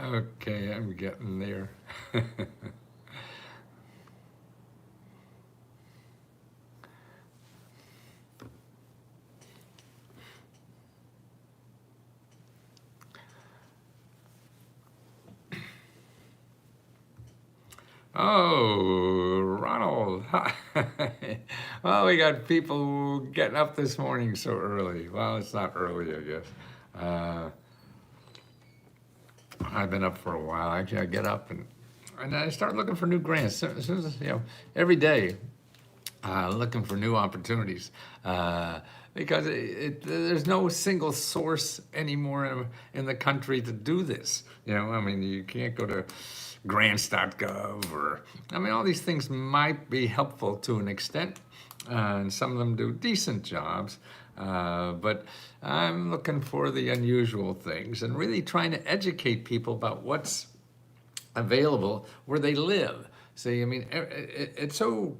Okay, I'm getting there. Oh, Ronald. Well, we got people getting up this morning so early. Well, it's not early, I guess. Uh, I've been up for a while. Actually, I get up and I start looking for new grants. As soon as, every day, looking for new opportunities. Because there's no single source anymore in the country to do this. I mean, you can't go to grants.gov I mean, all these things might be helpful to an extent, and some of them do decent jobs. But I'm looking for the unusual things and really trying to educate people about what's available where they live. See, I mean, it's so,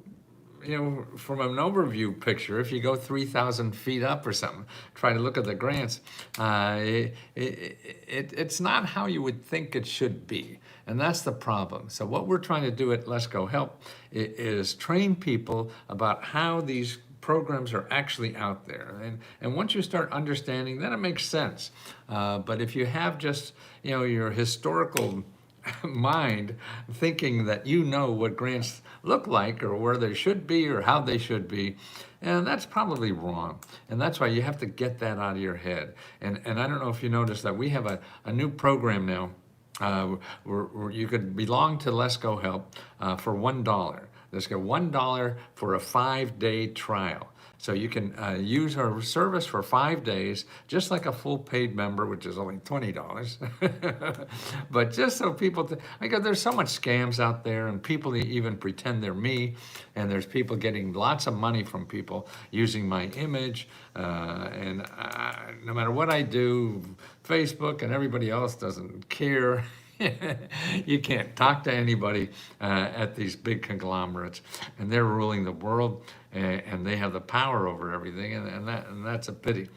from an overview picture, if you go 3,000 feet up or something, try to look at the grants, it's not how you would think it should be. And that's the problem. So what we're trying to do at Let's Go Help is train people about how these programs are actually out there. And once you start understanding, then it makes sense. But if you have just, your historical mind thinking that what grants look like or where they should be or how they should be, and that's probably wrong. And that's why you have to get that out of your head. And I don't know if you noticed that we have a new program now where you could belong to Let's Go Help for $1. Let's get $1 for a 5-day trial. So you can use our service for 5 days, just like a full paid member, which is only $20. But just so people, because there's so much scams out there, and people even pretend they're me, and there's people getting lots of money from people using my image, and no matter what I do, Facebook and everybody else doesn't care. You can't talk to anybody at these big conglomerates, and they're ruling the world, and they have the power over everything, and that's a pity.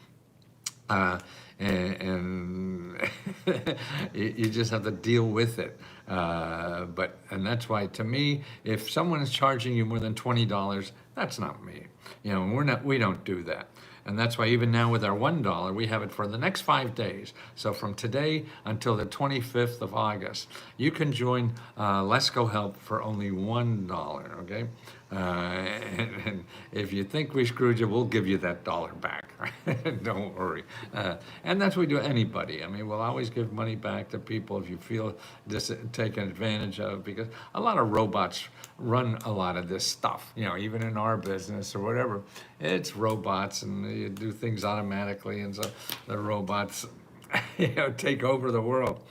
And you just have to deal with it. And that's why, to me, if someone is charging you more than $20, that's not me. We don't do that. And that's why even now with our $1, we have it for the next 5 days. So from today until the 25th of August, you can join Let's Go Help for only $1, okay? And if you think we screwed you, we'll give you that dollar back. Don't worry. And that's what we do anybody. I mean, we'll always give money back to people if you feel taken advantage of, because a lot of robots run a lot of this stuff, even in our business or whatever. It's robots, and you do things automatically, and so the robots take over the world.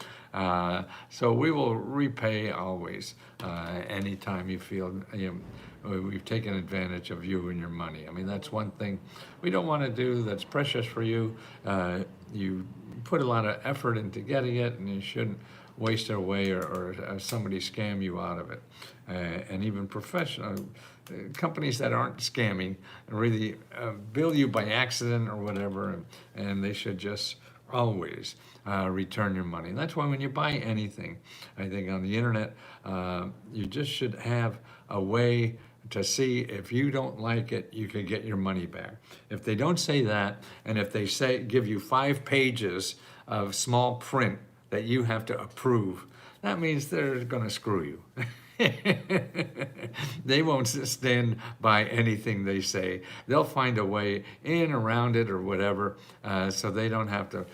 So we will repay always, anytime you feel we've taken advantage of you and your money. I mean, that's one thing we don't want to do that's precious for you. You put a lot of effort into getting it, and you shouldn't waste it away or somebody scam you out of it. And even professional companies that aren't scamming really bill you by accident or whatever, and they should just always return your money. And that's why when you buy anything, I think on the internet, you just should have a way to see if you don't like it, you can get your money back. If they don't say that, and if they give you 5 pages of small print that you have to approve, that means they're going to screw you. They won't stand by anything they say. They'll find a way in, around it, or whatever, so they don't have to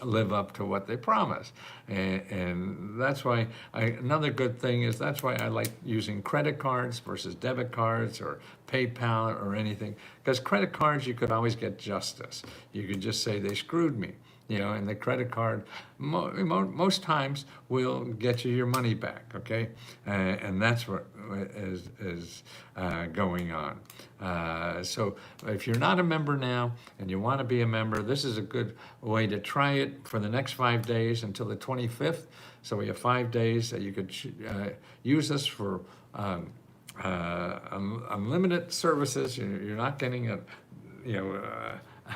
live up to what they promise. And that's why another good thing is, that's why I like using credit cards versus debit cards or PayPal or anything, because credit cards, you could always get justice. You could just say they screwed me. And the credit card most times will get you your money back, okay? And that's what is going on. So if you're not a member now and you want to be a member, this is a good way to try it for the next 5 days until the 25th. So we have 5 days that you could use us for unlimited services. You're not getting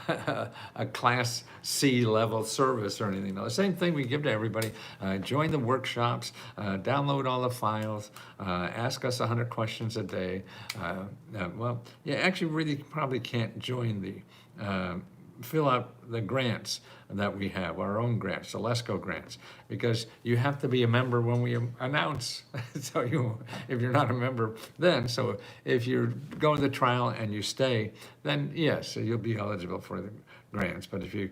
a Class C level service or anything. No, the same thing we give to everybody. Join the workshops, download all the files, ask us 100 questions a day. Well, you actually really probably can't join fill out the grants that we have, our own grants, the LESCO grants, because you have to be a member when we announce. So if you're not a member then, so if you go to the trial and you stay, then yes, so you'll be eligible for the grants. But if you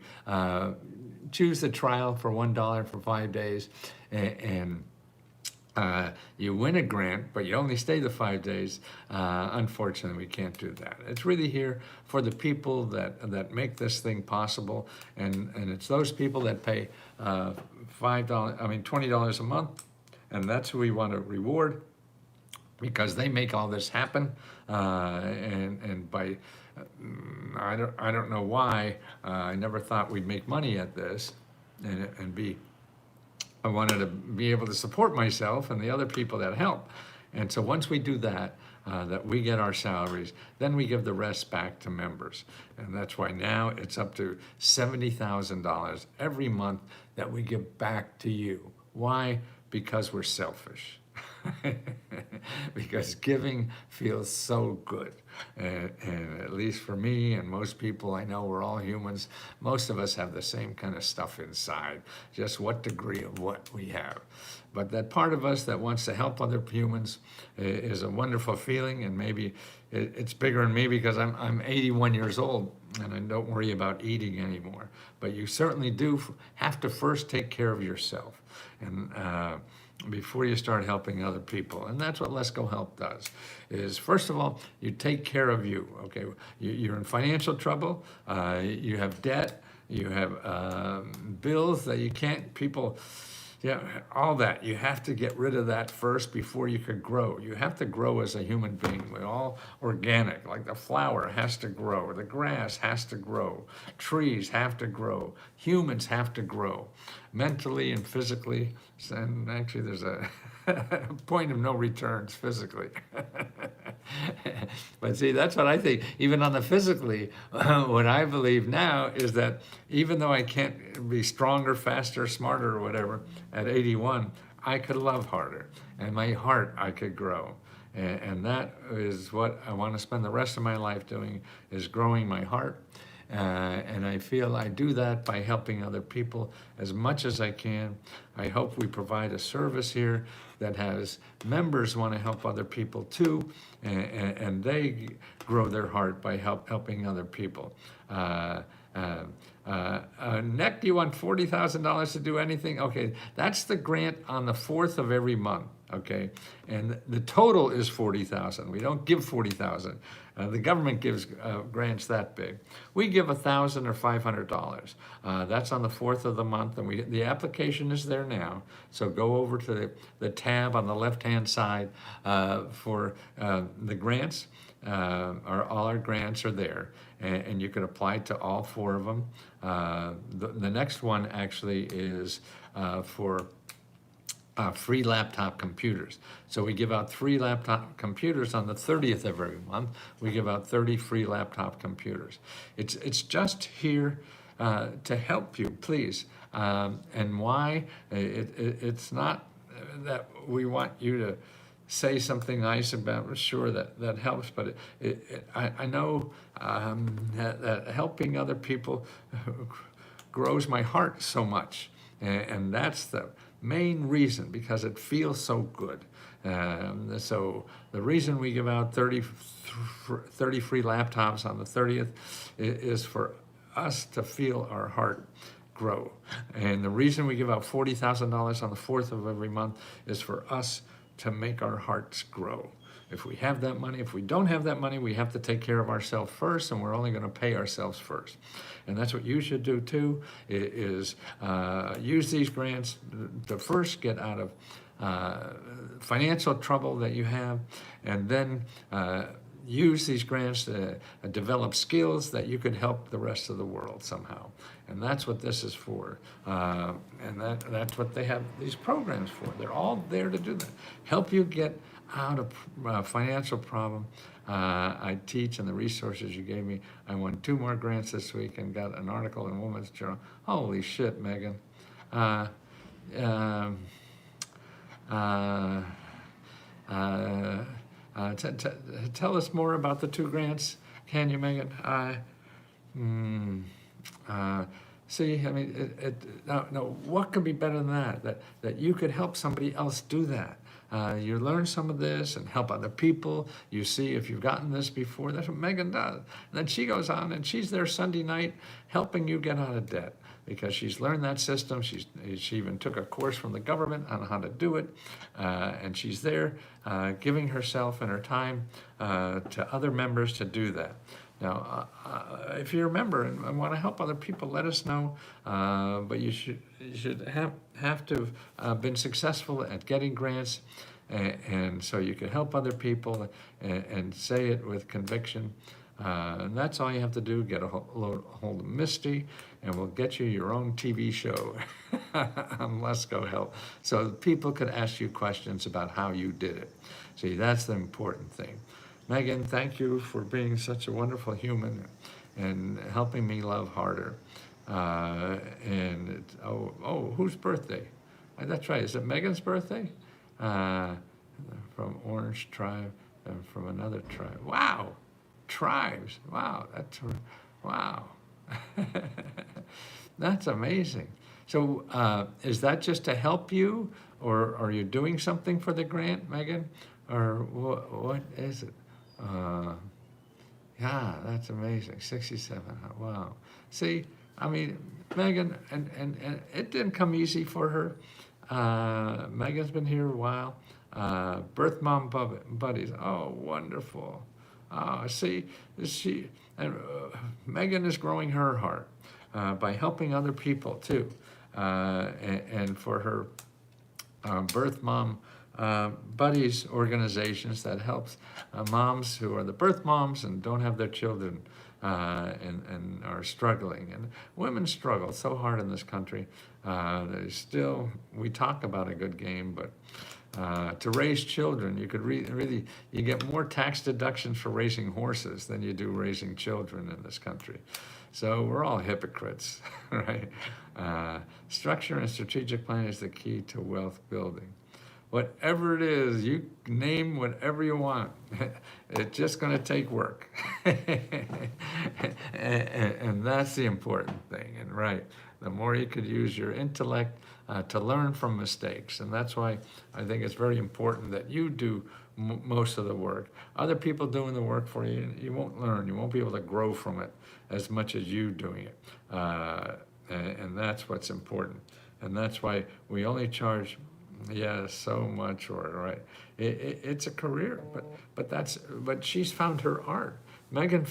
choose the trial for $1 for 5 days and you win a grant, but you only stay the 5 days. Unfortunately, we can't do that. It's really here for the people that make this thing possible, and it's those people that pay $20 a month, and that's who we want to reward because they make all this happen. And by I don't know why I never thought we'd make money at this, and I wanted to be able to support myself and the other people that help. And so once we do that, that we get our salaries, then we give the rest back to members. And that's why now it's up to $70,000 every month that we give back to you. Why? Because we're selfish. Because giving feels so good. And at least for me and most people I know, we're all humans. Most of us have the same kind of stuff inside, just what degree of what we have. But that part of us that wants to help other humans is a wonderful feeling, and maybe it's bigger in me because I'm 81 years old and I don't worry about eating anymore. But you certainly do have to first take care of yourself. And before you start helping other people. And that's what Let's Go Help does, is first of all, you take care of you, okay? You're in financial trouble, you have debt, you have bills that you can't, all that. You have to get rid of that first before you could grow. You have to grow as a human being. We're all organic, like the flower has to grow, the grass has to grow, trees have to grow, humans have to grow, mentally and physically. And actually there's a point of no returns physically. But see, that's what I think. Even on the physically, what I believe now is that even though I can't be stronger, faster, smarter, or whatever, at 81, I could love harder. And my heart, I could grow. And that is what I want to spend the rest of my life doing, is growing my heart. And I feel I do that by helping other people as much as I can. I hope we provide a service here that has members want to help other people too, and they grow their heart by helping other people. Nick, do you want $40,000 to do anything? Okay, that's the grant on the 4th of every month. Okay, and the total is $40,000. We don't give $40,000. The government gives grants that big. We give $1,000 or $500. That's on the 4th of the month, and the application is there now. So go over to the tab on the left-hand side for the grants. All our grants are there, and you can apply to all 4 of them. The next one actually is for free laptop computers. So we give out 3 laptop computers on the 30th of every month. We give out 30 free laptop computers. It's just here to help you, please. And why? It's not that we want you to say something nice about, sure, that helps, but I know that helping other people grows my heart so much. And that's the main reason, because it feels so good. So the reason we give out 30 free laptops on the 30th is for us to feel our heart grow. And the reason we give out $40,000 on the 4th of every month is for us to make our hearts grow. If we have that money, if we don't have that money, we have to take care of ourselves first, and we're only going to pay ourselves first. And that's what you should do too, is use these grants to first get out of financial trouble that you have, and then use these grants to develop skills that you could help the rest of the world somehow. And that's what this is for. And that's what they have these programs for. They're all there to do that. Help you get out of financial problem. I teach, and the resources you gave me, I won 2 more grants this week and got an article in Women's Journal. Holy shit, Megan. Uh, um, uh, tell us more about the 2 grants, can you, Megan? See, I mean, no, what could be better than that? That you could help somebody else do that. You learn some of this and help other people. You see if you've gotten this before. That's what Megan does. And then she goes on and she's there Sunday night helping you get out of debt because she's learned that system. She even took a course from the government on how to do it. And she's there giving herself and her time to other members to do that. Now, if you're a member and want to help other people, let us know. But you should have to have been successful at getting grants, and so you can help other people and say it with conviction. And that's all you have to do. Get a hold of Misty, and we'll get you your own TV show on Let's Go Help, so people could ask you questions about how you did it. See, that's the important thing. Megan, thank you for being such a wonderful human and helping me love harder. Whose birthday? That's right. Is it Megan's birthday? From Orange Tribe and from another tribe. Wow, tribes. Wow, wow. That's amazing. So, is that just to help you, or are you doing something for the grant, Megan, or what is it? Yeah, that's amazing. 67. Wow. See, I mean, Megan, and it didn't come easy for her. Megan's been here a while. Birth mom buddies. Oh, wonderful. See, Megan is growing her heart by helping other people too, and for her birth mom buddies organizations that helps moms who are the birth moms and don't have their children and are struggling. And women struggle so hard in this country. We talk about a good game, but to raise children, you could really, you get more tax deductions for raising horses than you do raising children in this country. So we're all hypocrites, right? Structure and strategic planning is the key to wealth building. Whatever it is, you name whatever you want. It's just going to take work. and that's the important thing. And right, the more you could use your intellect to learn from mistakes. And that's why I think it's very important that you do most of the work. Other people doing the work for you, you won't learn. You won't be able to grow from it as much as you doing it. And that's what's important. And that's why we only charge so much for it, right? It's a career, but she's found her art. Megan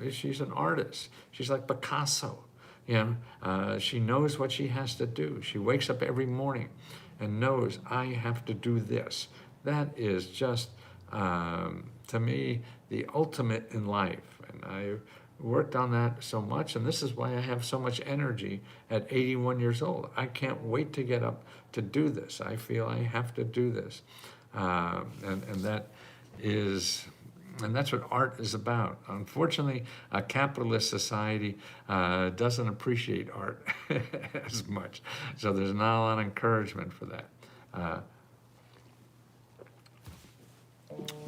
she's an artist. She's like Picasso, she knows what she has to do. She wakes up every morning and knows, I have to do this. That is just, to me, the ultimate in life. And I worked on that so much, and this is why I have so much energy at 81 years old. I can't wait to get up to do this. I feel I have to do this. And that's what art is about. Unfortunately, a capitalist society doesn't appreciate art as much. So there's not a lot of encouragement for that.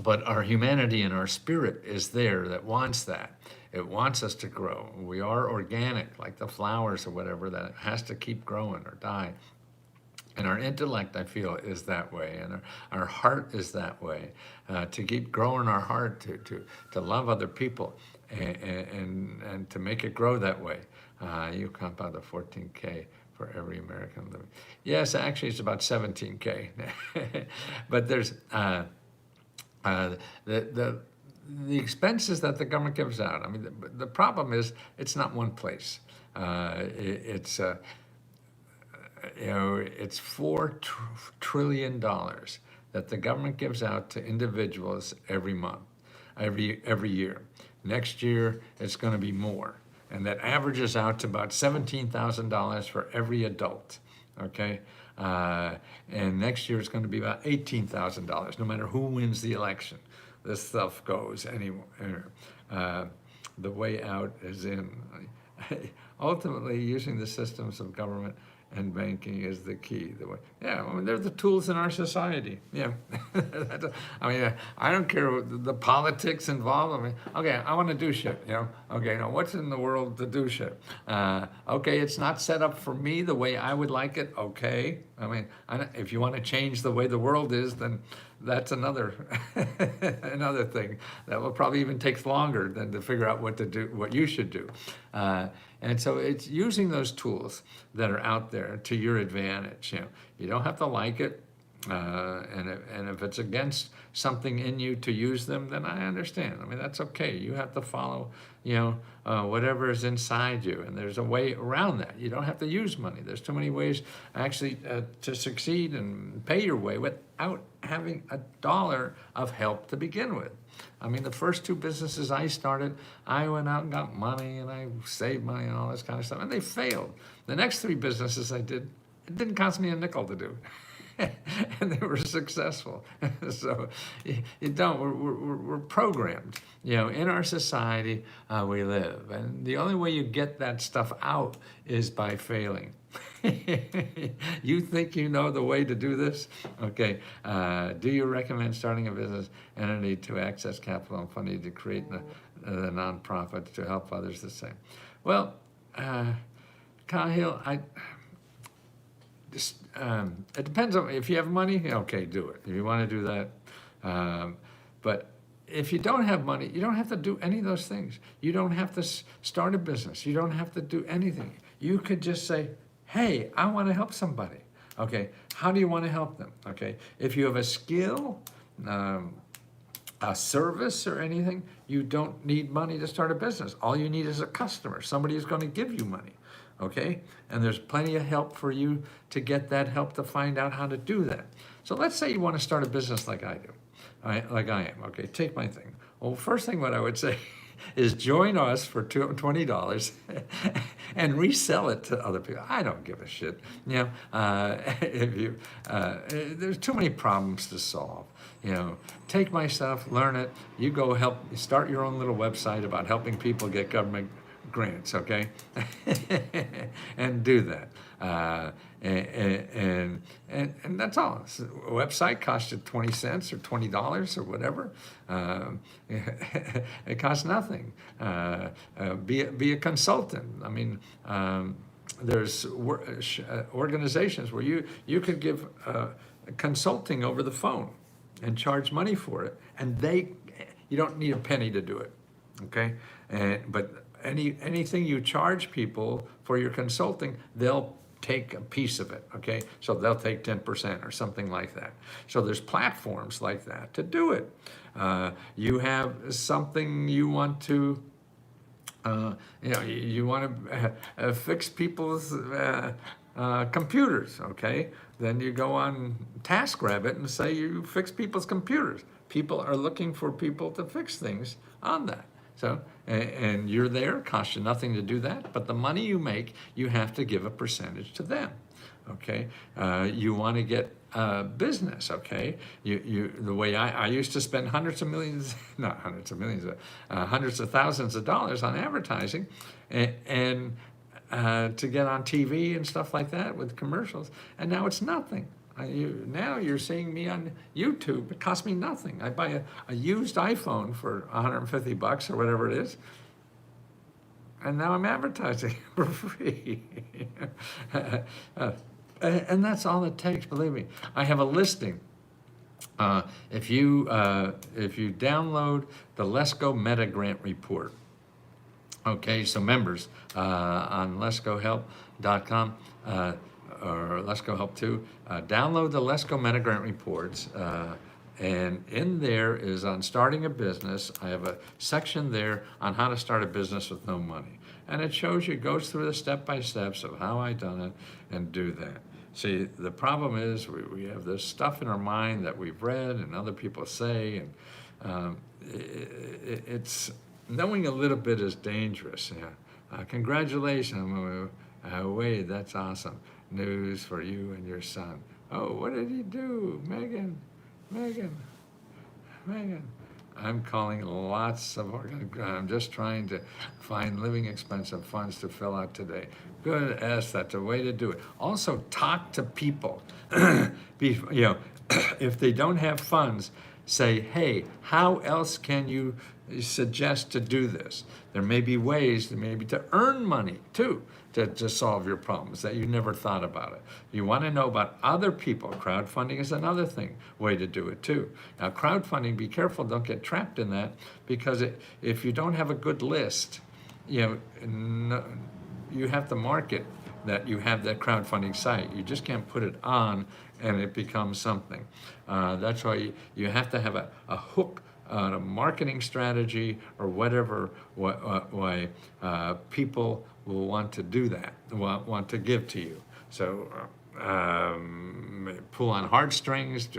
But our humanity and our spirit is there that wants that. It wants us to grow. We are organic, like the flowers or whatever, that has to keep growing or die. And our intellect, I feel, is that way, and our heart is that way, to keep growing our heart, to love other people, and to make it grow that way. You comp out the 14K for every American living. Yes, actually, it's about 17K. But there's the expenses that the government gives out. I mean, the problem is it's not one place. It's $4 trillion that the government gives out to individuals every month. every year. Next year, it's going to be more. And that averages out to about $17,000 for every adult, okay? And next year, it's going to be about $18,000, no matter who wins the election. This stuff goes anywhere. The way out is in. Ultimately, using the systems of government and banking is the key. Yeah, I mean, they're the tools in our society. Yeah, I don't care what the politics involved. I mean, okay, I want to do shit. Okay, now what's in the world to do shit? Okay, it's not set up for me the way I would like it. Okay, I mean, if you want to change the way the world is, then that's another another thing that will probably even take longer than to figure out what to do, what you should do. And so it's using those tools that are out there to your advantage. You don't have to like it, and if it's against something in you to use them, then I understand. I mean, that's okay. You have to follow, whatever is inside you, and there's a way around that. You don't have to use money. There's too many ways actually to succeed and pay your way without having a dollar of help to begin with. I mean, the first two businesses I started, I went out and got money, and I saved money and all this kind of stuff, and they failed. The next three businesses I did, it didn't cost me a nickel to do. And they were successful. So we're programmed. In our society, we live. And the only way you get that stuff out is by failing. You think you know the way to do this? Okay. Do you recommend starting a business entity to access capital and funding to create a nonprofit to help others the same? Well, Cahill, it depends on if you have money. Okay, do it. If you want to do that, but if you don't have money, you don't have to do any of those things. You don't have to start a business. You don't have to do anything. You could just say, "Hey, I want to help somebody." Okay, how do you want to help them? Okay, if you have a skill, a service, or anything, you don't need money to start a business. All you need is a customer. Somebody is going to give you money. Okay, and there's plenty of help for you to get that help to find out how to do that. So let's say you want to start a business like I do, like I am. Okay, take my thing. Well, first thing what I would say is join us for $20 and resell it to other people. I don't give a shit. If you, there's too many problems to solve. Take my stuff, learn it. You go start your own little website about helping people get government grants, okay? And do that. And that's all. So a website costs you 20 cents or $20 or whatever. It costs nothing. Be a consultant. I mean, there's organizations where you could give consulting over the phone and charge money for it, and you don't need a penny to do it, okay? But anything you charge people for your consulting, they'll take a piece of it, okay? So they'll take 10% or something like that. So there's platforms like that to do it. You have something you want to, you want to fix people's computers, okay? Then you go on TaskRabbit and say you fix people's computers. People are looking for people to fix things on that. So, and you're there, costs you nothing to do that, but the money you make, you have to give a percentage to them, okay? You want to get business, okay? The way I used to spend hundreds of millions, not hundreds of millions, hundreds of thousands of dollars on advertising and to get on TV and stuff like that with commercials, and now it's nothing. Now you're seeing me on YouTube. It costs me nothing. I buy a used iPhone for $150 or whatever it is, and now I'm advertising for free. And that's all it takes. Believe me. I have a listing. If you download the Let's Go Meta Grant Report, okay, so members on letsgohelp.com. Or Let's Go Help too. Download the Let's Go Meta Grant Reports, and in there is on starting a business. I have a section there on how to start a business with no money, and it shows you, goes through the step-by-steps of how I done it and do that. See, the problem is we have this stuff in our mind that we've read and other people say, and it's knowing a little bit is dangerous. Congratulations, Wade, that's awesome news for you and your son. Oh, what did he do, Megan? Megan. I'm calling lots of, I'm just trying to find living expensive funds to fill out today. Good S, that's a way to do it. Also, talk to people. If they don't have funds, say, hey, how else can you suggest to do this? There may be ways, maybe to earn money too, to solve your problems that you never thought about it. You want to know about other people. Crowdfunding is another way to do it too. Now, crowdfunding, be careful, don't get trapped in that, because if you don't have a good list, you have to market that you have that crowdfunding site. You just can't put it on and it becomes something. That's why you have to have a hook on a marketing strategy or whatever way people will want to do that, want to give to you. So pull on heartstrings.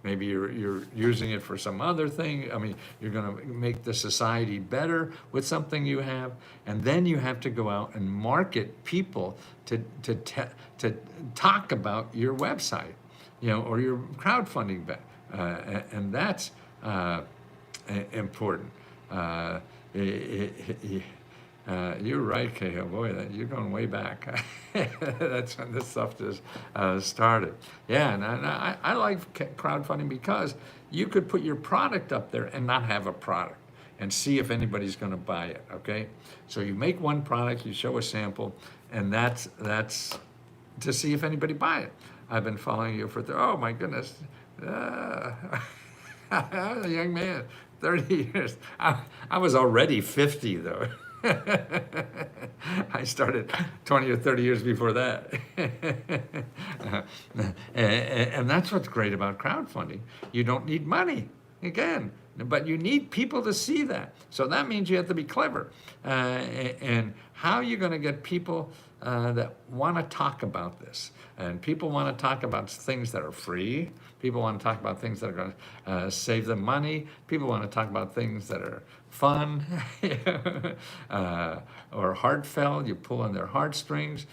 Maybe you're using it for some other thing. I mean, you're going to make the society better with something you have, and then you have to go out and market people to talk about your website, or your crowdfunding, and that's important. You're right, Cahill. Boy, you're going way back. That's when this stuff just started. Yeah, and I like crowdfunding because you could put your product up there and not have a product and see if anybody's going to buy it, okay? So you make one product, you show a sample, and that's to see if anybody buy it. I've been following you for, oh my goodness. I was a young man, 30 years. I was already 50 though. I started 20 or 30 years before that. And that's what's great about crowdfunding. You don't need money, again, but you need people to see that. So that means you have to be clever. And how are you going to get people that want to talk about this? And people want to talk about things that are free. People want to talk about things that are going to save them money. People want to talk about things that are fun or heartfelt. You pull on their heartstrings,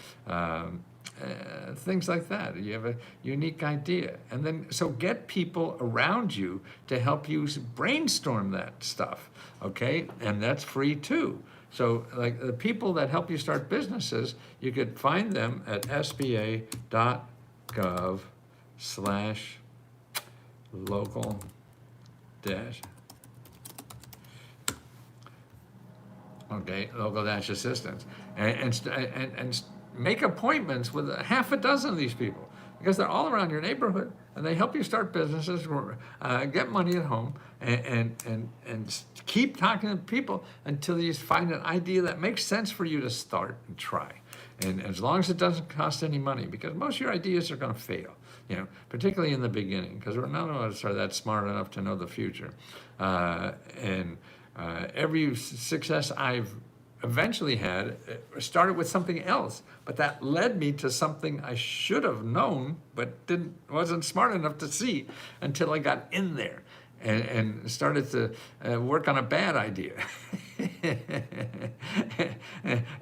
things like that. You have a unique idea. And then, so get people around you to help you brainstorm that stuff, okay? And that's free too. So like the people that help you start businesses, you could find them at sba.gov/local assistance, and make appointments with half a dozen of these people, because they're all around your neighborhood and they help you start businesses, get money at home, and keep talking to people until you find an idea that makes sense for you to start and try. And as long as it doesn't cost any money, because most of your ideas are going to fail, particularly in the beginning, because none of us are that smart enough to know the future. Every success I've eventually had started with something else, but that led me to something I should have known, but wasn't smart enough to see until I got in there and started to work on a bad idea.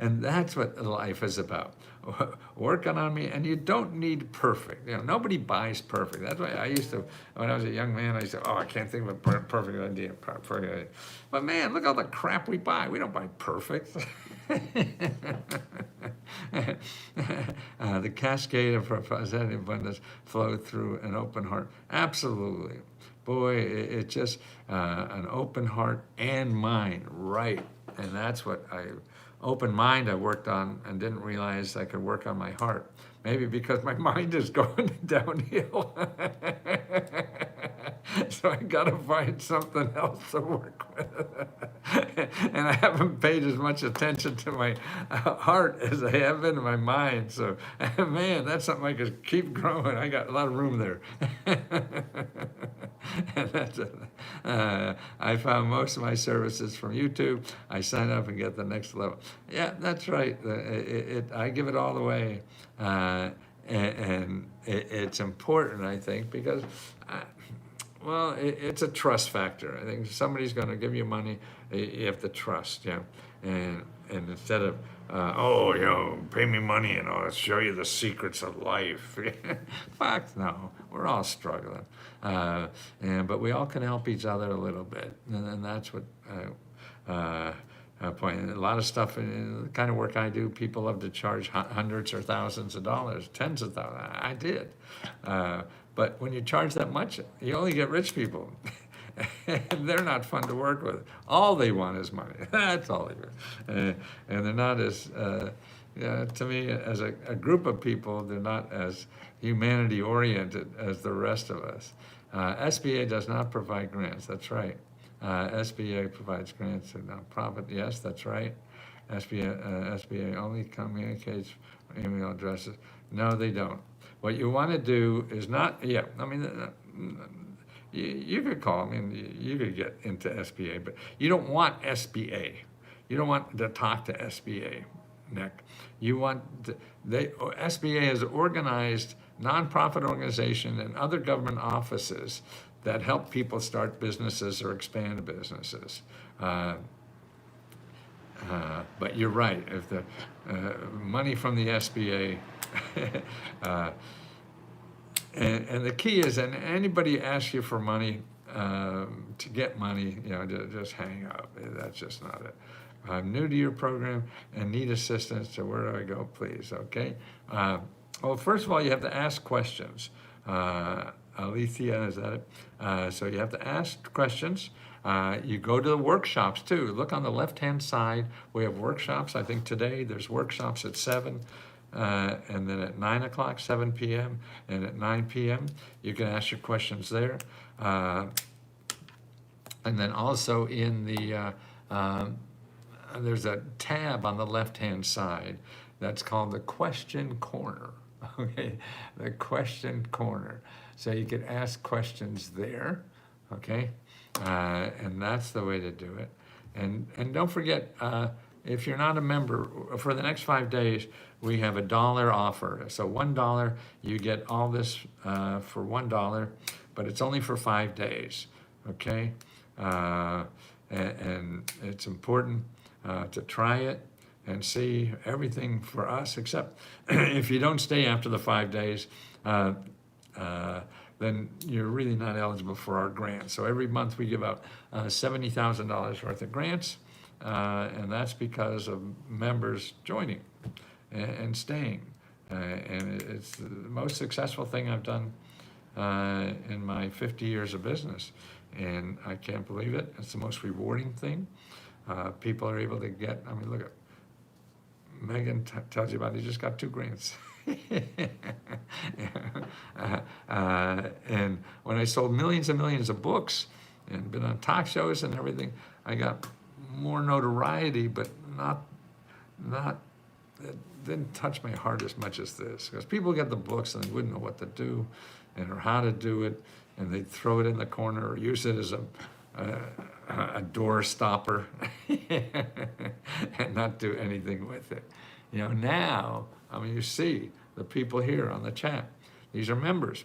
And that's what life is about. Working on me, and you don't need perfect. Nobody buys perfect. That's why I used to, when I was a young man, I used to, I can't think of a perfect idea. But man, look all the crap we buy. We don't buy perfect. The cascade of positive abundance flow through an open heart. Absolutely. Boy, it's just an open heart and mind, right? And that's what open mind I worked on and didn't realize I could work on my heart. Maybe because my mind is going downhill. So I gotta find something else to work with. And I haven't paid as much attention to my heart as I have been to my mind. So man, that's something I could keep growing. I got a lot of room there. And that's I found most of my services from YouTube. I sign up and get the next level. Yeah, that's right. I give it all away. And it's important, I think, because Well, it's a trust factor. I think somebody's going to give you money, you have to trust, yeah. And instead of, oh, pay me money and I'll show you the secrets of life. Fuck no, we're all struggling, but we all can help each other a little bit, and that's what. Point. A lot of stuff in the kind of work I do, people love to charge hundreds or thousands of dollars, tens of thousands. I did. But when you charge that much, you only get rich people. And they're not fun to work with. All they want is money. That's all they want. And they're not as, to me, as a group of people, they're not as humanity oriented as the rest of us. SBA does not provide grants, that's right. SBA provides grants to nonprofit. Yes, that's right. SBA only communicates email addresses. No, they don't. What you want to do is not. Yeah, I mean, you could call. I mean, you could get into SBA, but you don't want SBA. You don't want to talk to SBA, Nick. You want SBA is organized nonprofit organization and other government offices that help people start businesses or expand businesses. But you're right, if the money from the SBA, and the key is, and anybody asks you for money, to get money, just hang up. That's just not it. I'm new to your program and need assistance, so where do I go, please, okay? Well, first of all, you have to ask questions. Alethea, is that it? So you have to ask questions. You go to the workshops too. Look on the left-hand side. We have workshops. I think today there's workshops at 7, and then at 9 o'clock, 7 p.m., and at 9 p.m. You can ask your questions there. And then also in the, there's a tab on the left-hand side that's called the Question Corner. Okay, the Question Corner. So you can ask questions there, okay? And that's the way to do it. And don't forget, if you're not a member, for the next 5 days, we have $1 offer. So $1, you get all this for $1, but it's only for 5 days, okay? And it's important to try it and see everything for us, except if you don't stay after the 5 days, then you're really not eligible for our grants. So every month we give out $70,000 worth of grants, and that's because of members joining and staying. And it's the most successful thing I've done in my 50 years of business. And I can't believe it. It's the most rewarding thing. People are able to get, I mean, look at, Megan tells you about, he just got 2 grants. And when I sold millions and millions of books and been on talk shows and everything, I got more notoriety, but it didn't touch my heart as much as this, because people get the books and they wouldn't know what to do and or how to do it, and they'd throw it in the corner or use it as a door stopper and not do anything with it. Now, I mean, you see the people here on the chat. These are members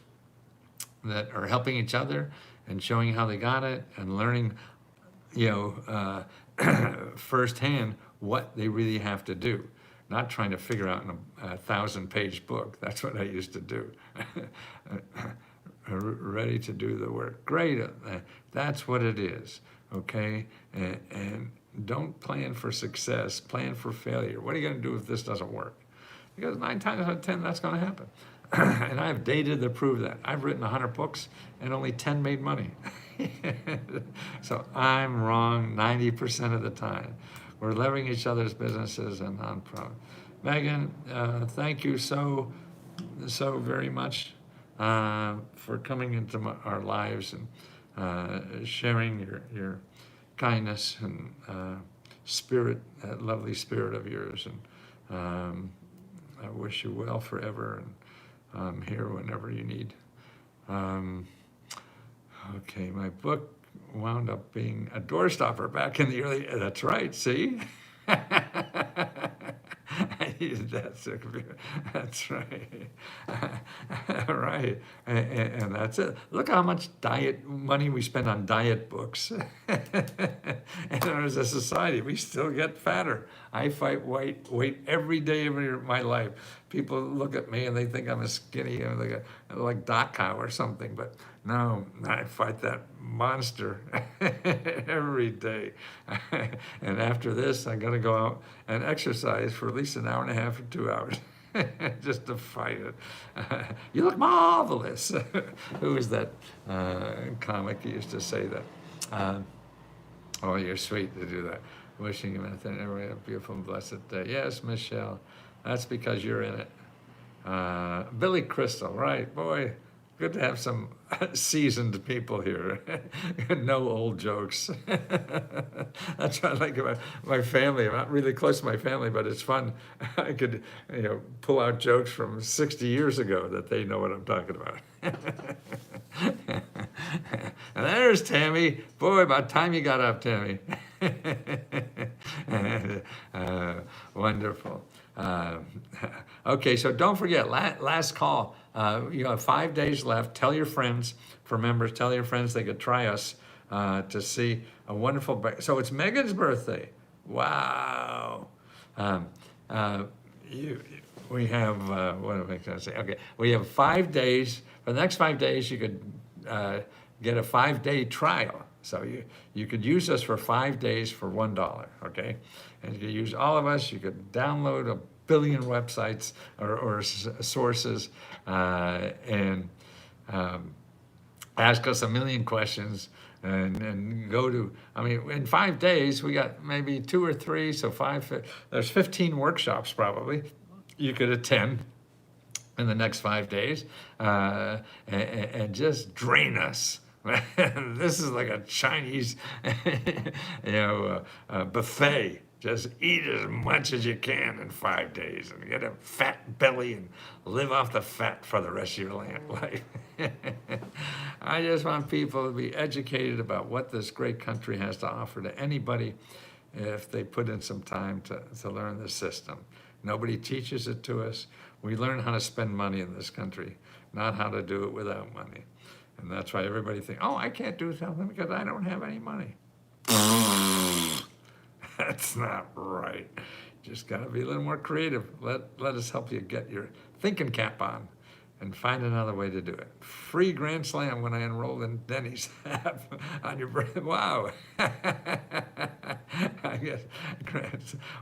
that are helping each other and showing how they got it and learning, firsthand what they really have to do. Not trying to figure out in a 1,000-page book. That's what I used to do. Ready to do the work. Great. That's what it is. Okay? And don't plan for success. Plan for failure. What are you going to do if this doesn't work? Because 9 times out of 10, that's going to happen. And I have data to prove that. I've written 100 books and only 10 made money. So I'm wrong 90% of the time. We're leveraging each other's businesses and nonprofit. Megan, thank you so very much for coming into our lives and sharing your kindness and spirit, that lovely spirit of yours. And I wish you well forever, and I'm here whenever you need. Okay, my book wound up being a doorstopper back in the early, that's right, see? That's right. Right. And that's it. Look how much diet money we spend on diet books. And as a society, we still get fatter. I fight weight every day of my life. People look at me and they think I'm a skinny, like Dachau or something. But no, I fight that monster every day. And after this, I'm going to go out and exercise for at least an hour and a half or 2 hours. Just to fight it. You look marvelous. Who is that comic who used to say that? Oh, you're sweet to do that. Wishing you everybody a beautiful and blessed day. Yes, Michelle. That's because you're in it. Billy Crystal, right? Boy, good to have some seasoned people here. No old jokes. That's what I like about my family. I'm not really close to my family, but it's fun. I could, pull out jokes from 60 years ago that they know what I'm talking about. And there's Tammy. Boy, about time you got up, Tammy. Wonderful. Okay, so don't forget, last call. You have 5 days left. Tell your friends, for members, tell your friends they could try us to see a wonderful. So it's Megan's birthday. Wow. We have, what am I going to say? Okay, we have 5 days. For the next 5 days, you could get a 5-day trial. So you could use us for 5 days for $1, okay? And you could use all of us. You could download a billion websites or sources and ask us a million questions and go to, in 5 days, we got maybe 2 or 3, so there's 15 workshops probably you could attend in the next 5 days and just drain us. This is like a Chinese, buffet. Just eat as much as you can in 5 days and get a fat belly and live off the fat for the rest of your life. I just want people to be educated about what this great country has to offer to anybody if they put in some time to learn the system. Nobody teaches it to us. We learn how to spend money in this country, not how to do it without money. And that's why everybody thinks, oh, I can't do something because I don't have any money. That's not right. Just got to be a little more creative. Let us help you get your thinking cap on and find another way to do it. Free Grand Slam when I enrolled in Denny's app on your birthday. Wow. I guess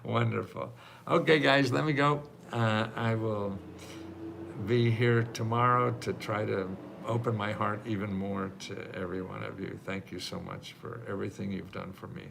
wonderful. Okay, guys, let me go. I will be here tomorrow to try to open my heart even more to every one of you. Thank you so much for everything you've done for me.